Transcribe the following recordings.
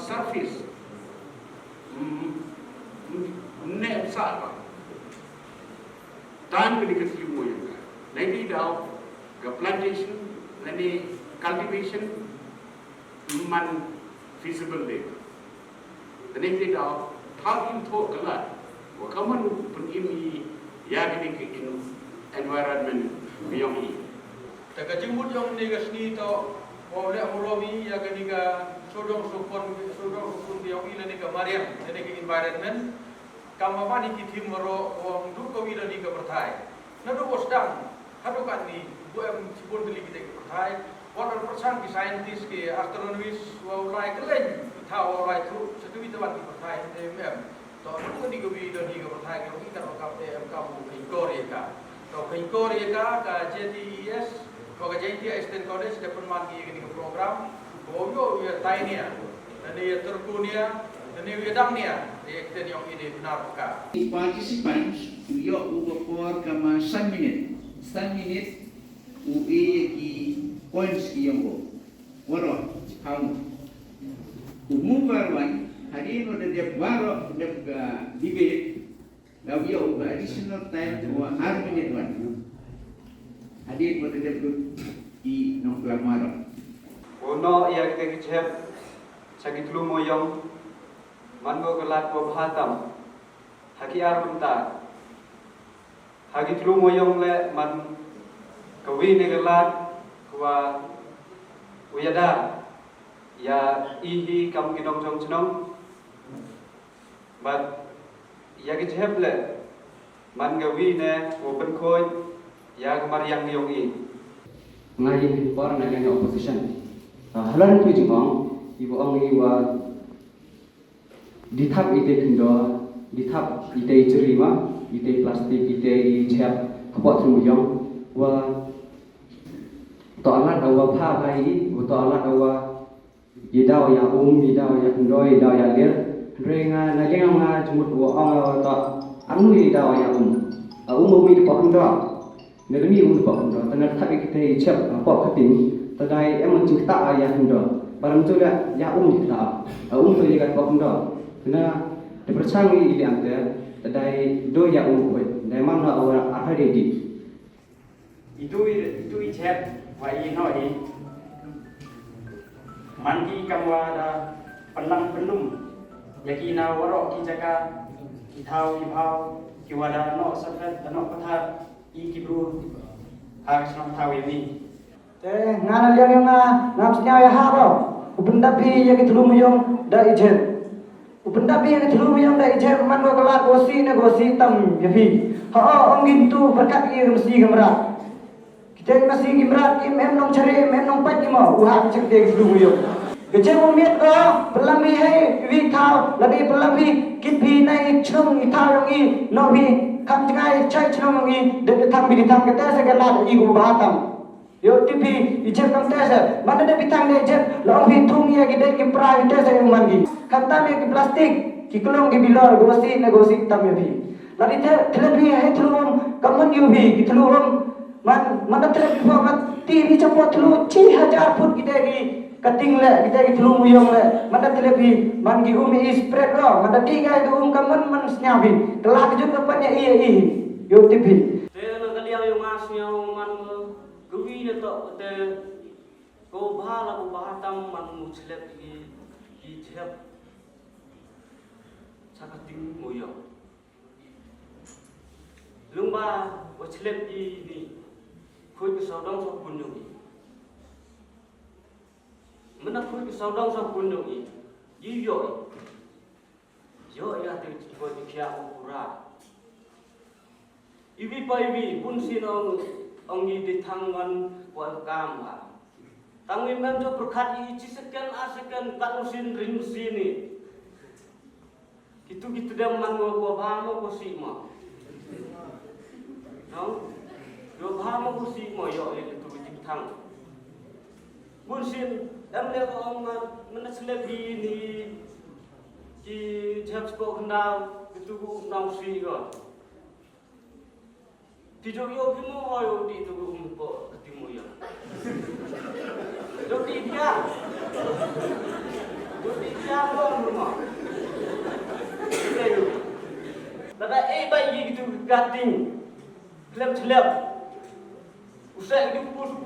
surface ne sa dan ke dikat ilmu yang nanti dah ke plantation nanti cultivation man feasible deh nanti dah thang info kelar wakaman pun ini ya gini ke environment beyond ini tak jemput yang ni ke sini to boleh amromi ya gini ke sodong sukun beyond ini ni ke Mariam ini ke environment kamu apa ni kita mero wong du ko wila ni ke pertai na do sedang hadu kan ni bu em sibun beli kita ke pertai walau persan ki scientist ki astronomist wa ulai kelen tahu ulai tu satu itu bagi pertai em to du ni ke wila ni ke pertai ke kita kap em kamu ke Korea ka to ke Korea ka JTES ko ke JTES Eastern College de pun magi ni ke program ko yo ya tainia dan dia terkunia dan dia damnia Participants yo ubapor kama 1 minute ki points ki yongo waro how umubarwan hari no de baro de debate daw yo additional time to minute one hari no de ki no klamaro ono ya ke chep sagitlu moyong mango gelat ko bhatam haki arbunta hagi tlu moyong le man kawi ne gelat kwa uyada ya ihi kam kinong jong chnong but ya gi jeble man gawi ne open khoi ya gamar yang yong i ngai por na yang opposition halan tu jingong ibu ong iwa dithap ite khindo dithap ite cerima ite plastik ite chep khapot thumuyong wa to alat awa pha bai to alat awa yidao ya yidao ya ndoi yidao ya ler renga na lenga nga jumut wa ong to anu yidao ya mi po khindo ne mi po khindo tanat thap ite chep po khatin tadai em chita ya khindo barang tu ya kita tu lihat po khindo na dipercayai ini ante tadai do ya umoi dai mana awak apa dedi itu chat wa noi mandi kamwa da penang penum yakina warok ki jaka ki thau ki phau ki wada no safat no patha I ki bru ha snam thau ini te ngana liang ngam snya ya ha ba ubenda pi ya ki thulu muyong da ijen ubenda pi ya ki thulu muyong da ijen man go kelat gosi tam ya pi ha ong gitu berkat ki mesti gamra kita masih gimrat kim em nong cari em nong pat ki mo uha cek te thulu muyong Kece umiat ko pelami hai vi thao labi pelami kit bhi nai chung I thao yong I no bhi kam jangai chai chung yong I de tham bi tham kete se galat I go bahatam yo tipi I jem kam te se mana de bitang de jem long bhi thung ye ki de ki prai te se man gi khatam ye ki plastic ki klong ki bilor gosi tam ye bhi lari the thele bhi hai thulum kaman yu bhi ki thulum man thele bhi mat ti bhi chapot thulu 6000 foot ki de ki kating le kita ki thulu muyong le mata telepi man gi umi spread lo mata tiga itu kaman man snyabi telah kejut kapanya I yo tipi te na kaliang yung asnya man gwi na to te ko bhala ko bahatam man muslep ki jep sakating muyong lumba waslep ni khoi ko saudang so punyong mana pun saudang sa punyong yo ya te ko dikhya pura ibi pa ibi pun sinong ong I ditangwan ko kam ha tangi mem jo berkat I cisekan asekan kat usin rin sini gitu dem man ko bhamo ko sima no yo bhamo ko sima yo itu ditang pun sin em le ông mình sẽ đi ni chỉ theo số nào cái tu cũng nào suy rồi thì cho yêu cái mô hỏi đi tu cũng có cái tiếng môi rồi cho đi nha Jadi siapa rumah? Tada bayi gitu gating, gelap-gelap. Usai itu pukul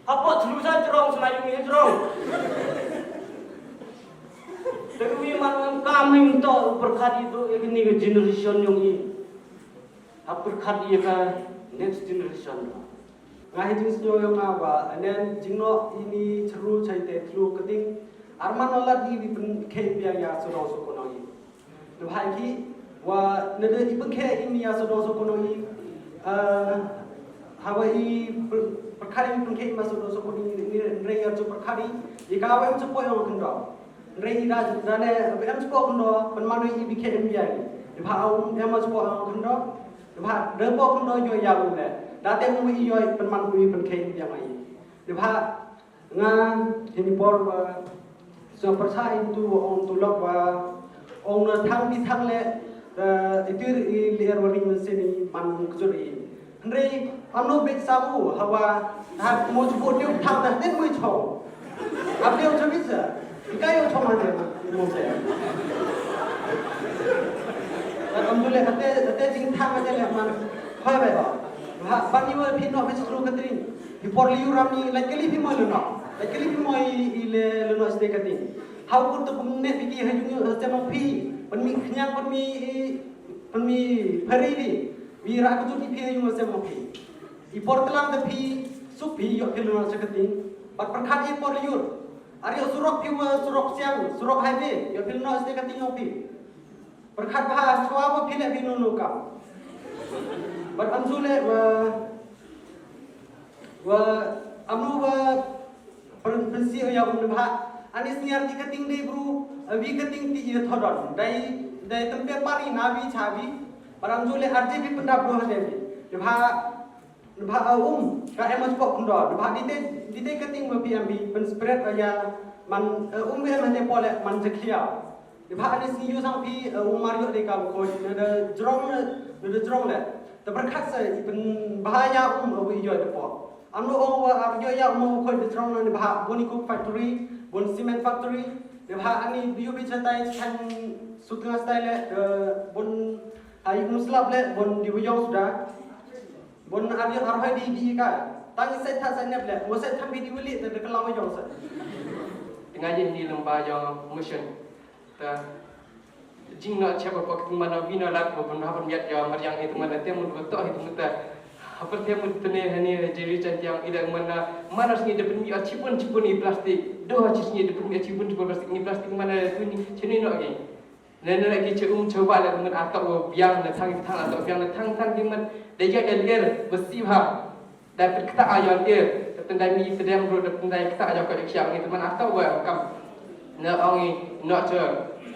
apa terusan cerong selayung ini cerong. Tapi memang kami minta berkat itu ini generation yang ini. Berkat ia ke next generation. Ngai jing snyo yang apa, anen jingno ini ceru caite tlu keting arman olat di pen ke biang ya sodong sokonoi. Nu ki wa nede ipeng ke ini ya sodong sokonoi Hawaii perkari pun ke masuk dosa kuni ni rei arju perkari jika awam cepo yang kendo rei ira dane awam cepo kendo penmanu i bike mbiari diba awam yang cepo yang kendo diba depo kendo yo ya ule date mu i yo penmanu i penke mbiang ai diba nga hini por so persai tu on tu lok wa on thang di thang le itir i ler waring sini man kujuri Rei, anu bet samu hawa hat mo cukup dia tham dah ten mui chong. Ab dia macam bisa. Ikai chong ada mo saya. Dan alhamdulillah kata jing tham aja le man. Hai bai ba. Ha pani wa phi no bet suru katrin. Di por liu ram ni like kali phi mo lo no. Like kali phi mo ile lo no ste katin. How pun tu pun ne fikir hajung sama phi. Pan mi khnyang pan mi phari ni. Wira aku tu dipi yang macam apa? Ipor telang tapi supi yok keluar seketing. Perkara ipor liur. Ari surok piwa surok siang surok highway yok keluar seketing yopi. Perkara bahas suapa pilih binu nukam. Beramsule wa amnu wa pensi yang menebak. Anis niar di keting deh bro. Wi keting ti ye thodon. Dai tempe pari nabi chabi. Orang Zule RJP pendap doa dewi. Debha ka emas pok ndo. Debha dite keting BPMB pen spread aya man be man pole man zekia. Debha ani siu sang pi Mario de ka ko de jrong le. Te berkat sa pen bahaya obi jo de pok. Amno wa arjo ya ko de jrong ne debha boni cook factory, bon cement factory. Debha ani BUB chatai chan sutna style bon Ayu muslim le bon diwujong sudah bon aryo arhai di ka tangi set ta sanep le mo set thambi diwili te kelam jong sa ngaji ni lemba yang mission ta jingna chapa pak mana vina lat bo bon hapan yat ya maryang itu mana temu beto itu muta apa temu tene hani jeri chan yang ida mana sini depan mi cipun ni plastik do sini depan mi cipun plastik ni plastik mana tu ni chini no lagi Nene lagi coba lah dengan atau biang le thang atau biang le thang di man dia elger besi ha dapat kita ayat dia tendai mi sedang bro tendai kita ayat kat siang ni teman atau wa kam na ongi nak je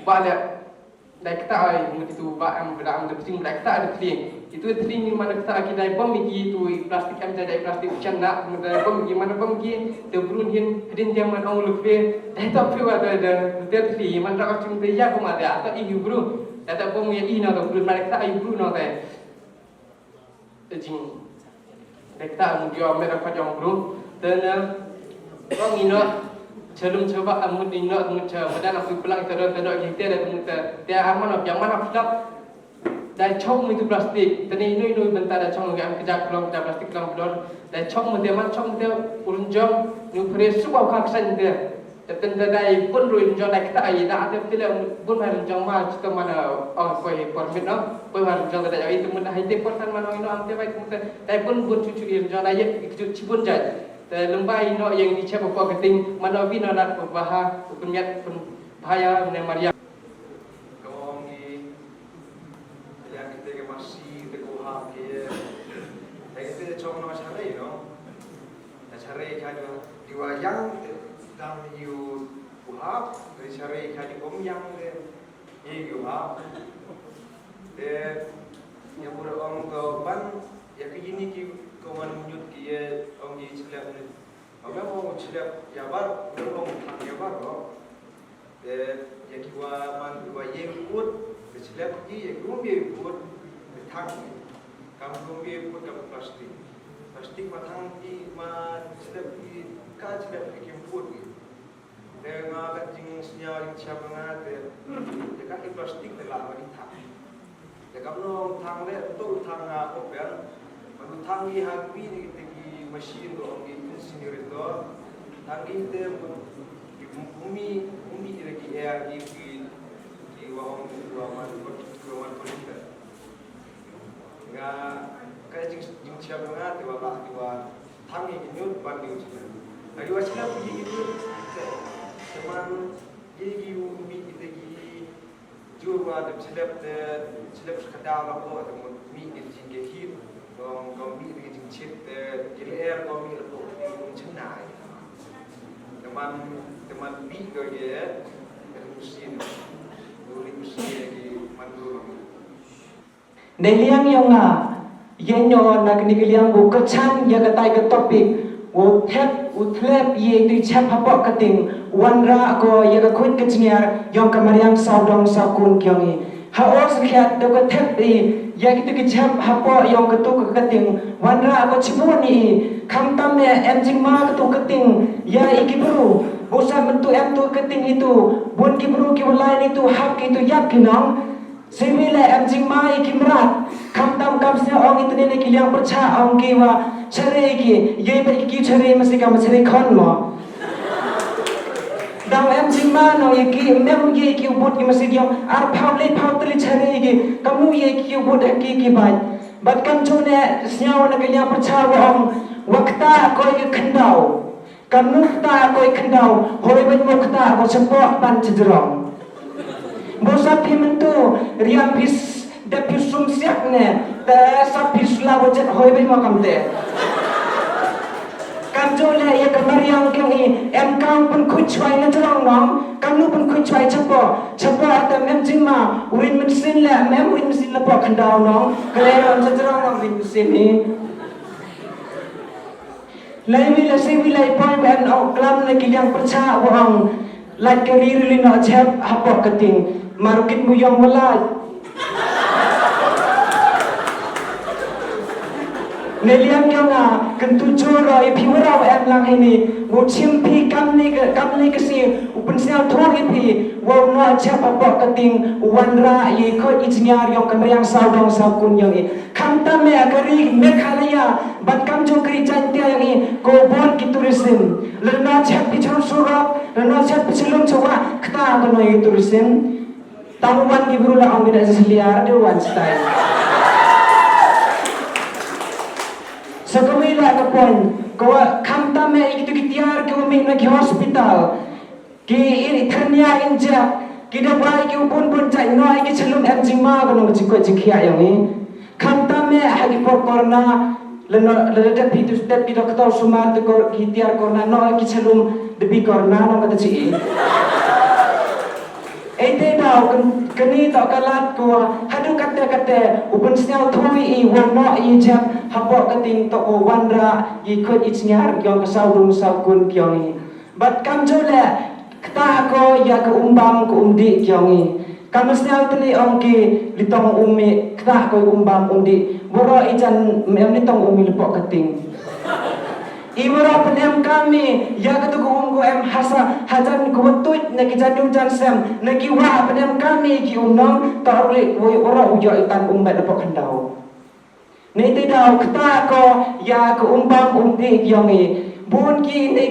balik dai kita ay itu ba am beram de sing dai kita ada tling itu tling ni mana kita dai bom mi tu plastik am dai plastik canda dai bom mi mana bom ki de brun hin kedin jaman ong lufe dai tak pi wa de tling man rak chung de ya bom ada atau i bro dai tak bom mi na de brun mana kita ay bro no dai jing dai kita mu dia merah pajang bro dan orang ino Celum coba amun ino mencoba dan aku pulang terus kita ada dia aman yang mana sedap dan cong itu plastik tadi ino bentar ada cong yang kerja kelam plastik kelam belon dan cong dia urunjong nu fresh suka kaksan dia dan dai pun urunjong dah kita ai dah ada tidak pun urunjong mah kita mana koi permit no koi urunjong dah itu mun hai te portan mana ino am te baik dai pun cucu urunjong dah ikut cipun jaj lembai no yang dicap apa keting mana vino nak bahaya penyat bahaya ne Maria Kawangi yang kita masih teguh ke kita cuma nama cari no cari kan diwayang dan you uhap cari kan yang uhap yang berong ban ya begini ki kawan menyut kia orang di celap ni, orang mau celap jabar, orang mau jabar loh. Yang kiwa man kiwa ye put, celap ki yang rumbi put, thang, kamu rumbi put kamu plastik matang ki man celap ki ka celap ki put ki. dengan kat jing senyal jing siapa ngate dekat di plastik telah bagi thang dekat nong thang le tu thang open baru thang ni hapi ni tegi mesin do di senior itu thang itu bumi lagi air di wang politik nga kat jing siapa ngate wala di wa thang ni nyut ban di ujian lagi wasila pergi itu teman jadi umi kita gi jua ada seleb sekadar apa atau mi di sini hit dong mi di sini chip air mi itu cenai teman mi ke ya musim lagi mandu Neliang yang yenyo nak nigeliang bu kechan ya katai ke topik wo tep utlep ye di chap hapok kating wanra ko ye ka khut kechniar yong kamariang saudong sakun kyongi ha os khat do ko tep di ye ki ki chap hapok yong ka tu ka kating wanra ko chibuni khamtam ne emjing ma ka tu kating ya ikibru bosa bentu em tu kating itu bun kibru ki lain itu hap ki itu yap kinong Semile emjing ma ikimrat khamtam kamsnya ong itu ne kiliang percha ong ki wa chare ki ye ba ki chare mesti kam chare khon mo dam emjing ma no ye ki mem ye ki ubot ki mesti gyong ar phawle phawtli chare ki kamu ye ki ubot ki bai bat kam chone snyao na kiliang percha wa ong wakta ko ye khandau kamu ta ko ye khandau hoi ban mo kta ko chapok ban chidrong bosa pimentu riam bis de pisum siak ne ta sa pisla wajat hoi be makam te kam jole ye kamariang keng em kang pun khuchwai na jrong nom kam nu pun khuchwai chapo ta mem jingma win min sin la mem win sin la po khandau nom kale on jrong nom win sin ni lai mi la se wi lai poi ben au klam na kiliang percha wang lai kari ri no chep hapo kating market mu yang walaj neliam kyanga kentu joro e piwara em lang ini wo chimpi kamni ke si upen sial thori pi wo no chapa pok kating wanra ye ko itnyar yang kamriang saudong sakun yang i kamta me agari mekhalaya bat kam jo kri chantia yang i ko bon ki tourism lena chap pichon surak lena chap pichlum chawa khta ko no i tourism tamuan ki brula ang bina seliar de one style Sekamila ka pon ko kamta me itu kitiar ke umi na ki hospital ki iri thania inja ki da bai ki upun pun chai no ai ki chelum em jingma ko no jikko jikhia yang ni kamta me hagi por korna leno leda pitu step ki doktor sumar te ko kitiar korna no ai ki chelum debi korna no kata ci Ete tau keni tau kalat ko hadu kate upun snyal thui I wono I jap hapok kating to ko wanra I khut I chnyar kyong saudung saukun kyong I bat kam jole kta ko ya ko umbam ko umdi kyong I kam snyal tni ongki litong umi kta ko umbam umdi boro ijan mem litong umi lepok kating Ibara penem kami ya katu ko em hasa hajan ko tuit na kijadung jansem na kiwa penem kami ki unong tarli wo ora ujo itan umbat lepok khandau ne te dau kta ko ya ko umbang umdi kyongi bun ki ne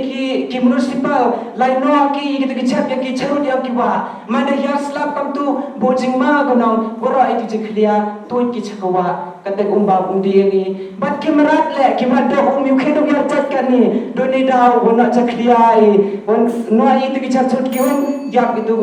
ki municipal lai no ki gitu ki chap ya ki charut ya ki wa manda ya slap kam tu bojing ma ko nong ora itu jiklia tuit ki chakawa kata umbang umdi ni bat kimerat le kimerat do umi khedo yar chat kan ni do ni dau wona chakliai won no itu ki chat ki um yap itu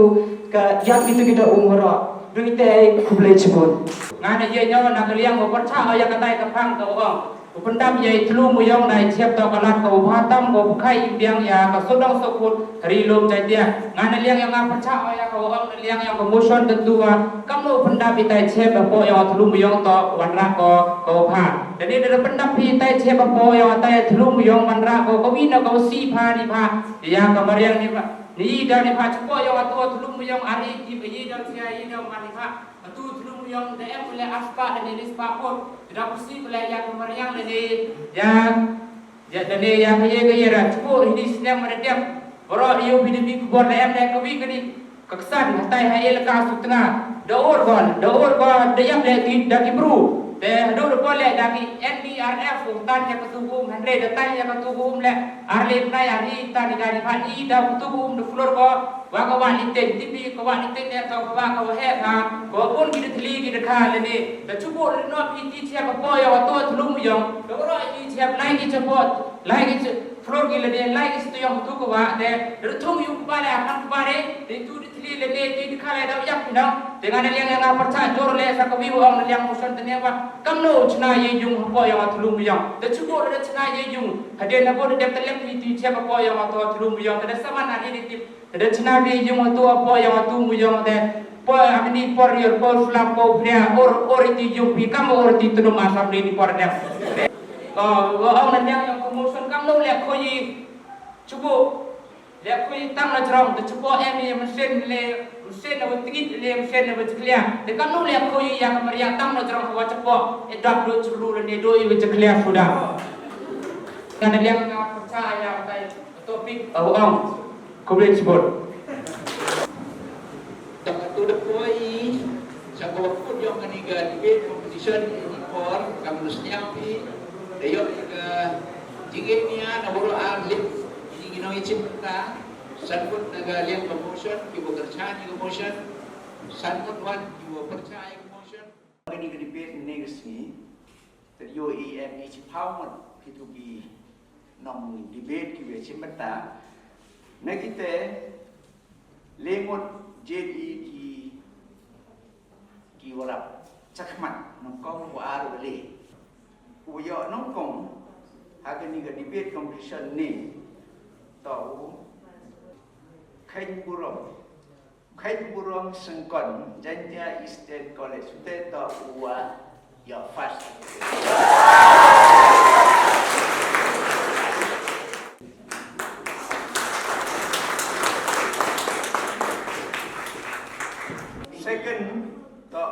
ka yap itu kita umro do ite kuble chibun ngana ye nyawa nak liang go percha ya katai ka phang ka ong upendam ye tlu muyong nai chep to kalat ko bhatam go bukai imbiang ya ka sodong sokut ri lom chai dia ngana liang yang percha ya ka ong liang yang ko motion tentua kamu upendam itai chep po ya tlu muyong to wanra ko pha jadi dari pendam itai chep po ya tai tlu muyong wanra ko wina ko si pha ni pha ya ka mariang ni dan pha chpo ya tu tlu muyong ari ki yi dan sia yi no mani pha tu tlu muyong de em le aspa dan ini spapot tidak mesti belajar kemariang dari yang jadi yang kaya ra chpo ini sedang meredam Bro iyo bini kubor lem le kawi kini kaksan hatai hai leka su tengah. Daur gon dayam le ti daki bru. Te daur ko le daki NDRF tan ya ketubum handre datai ya ketubum le arle nai ari ta ni gari phan I da ketubum de flor ko wa ko wa ni ten tipi ko wa ni ten ne to ko wa ko he tha ko pun gi thli gi kha le ni da chubo le no pi ti che ko po yo to thlum yong do ro I che lai gi chapot lai gi flor gi le ne lai gi sto yong tu ko wa de thum yu ko ba le akan ko ba de tu di thli le ne ti kha le da yak pinang dengan liang yang percaya jor le sa ko wi ong liang muson tene wa kamno chna ye yung po yang thlum yong de chubo le chna ye yung hade na bo de telem pi ti che ko po yang to thlum yong de sama na ni ti de chna bi yung to po yang tu mu yong de po amni por yor por flam po pria or ti yung pi kam or ti tunu asam ni por de ong na yang promotion kamno le ko yi chubo le ko yi tam na jrom de chubo em ye mesin na tingit le mesin na clear de kamno le ko yi yang maria tam na jrom ko chubo e dap do chulu ne do i clear sudah kan yang percaya kai topik ong ko boleh sebut tak tu depoi sa ko put yung kaniga debate competition for kamusnya pi dayo ka jigit niya na boro arlit ini ginong icipta sanput naga liang promotion kibo kerja ni promotion sanput wan kibo percaya promotion ini ke debate negasi yo em icipawon itu bi nong debate kibo icipta na kita lengot JE ki warap cakmat nong kong war beli uyo nong kong haga ni ga debate competition ni tau kain burong sengkon Jantia State College te to uwa ya fast second to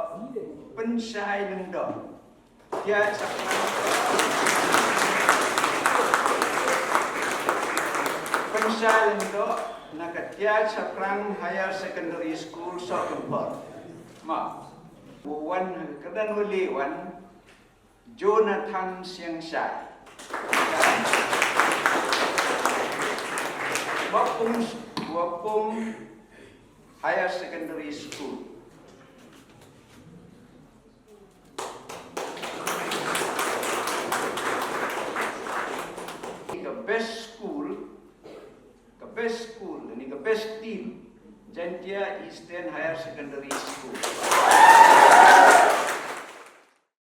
pensai lendo dia sakran pensai lendo nakatia sakran higher secondary school Sokempor ma wan kedan uli wan Jonathan Siangsai Wapung higher secondary school the best school, ini the best team, Jantia Eastern Higher Secondary School.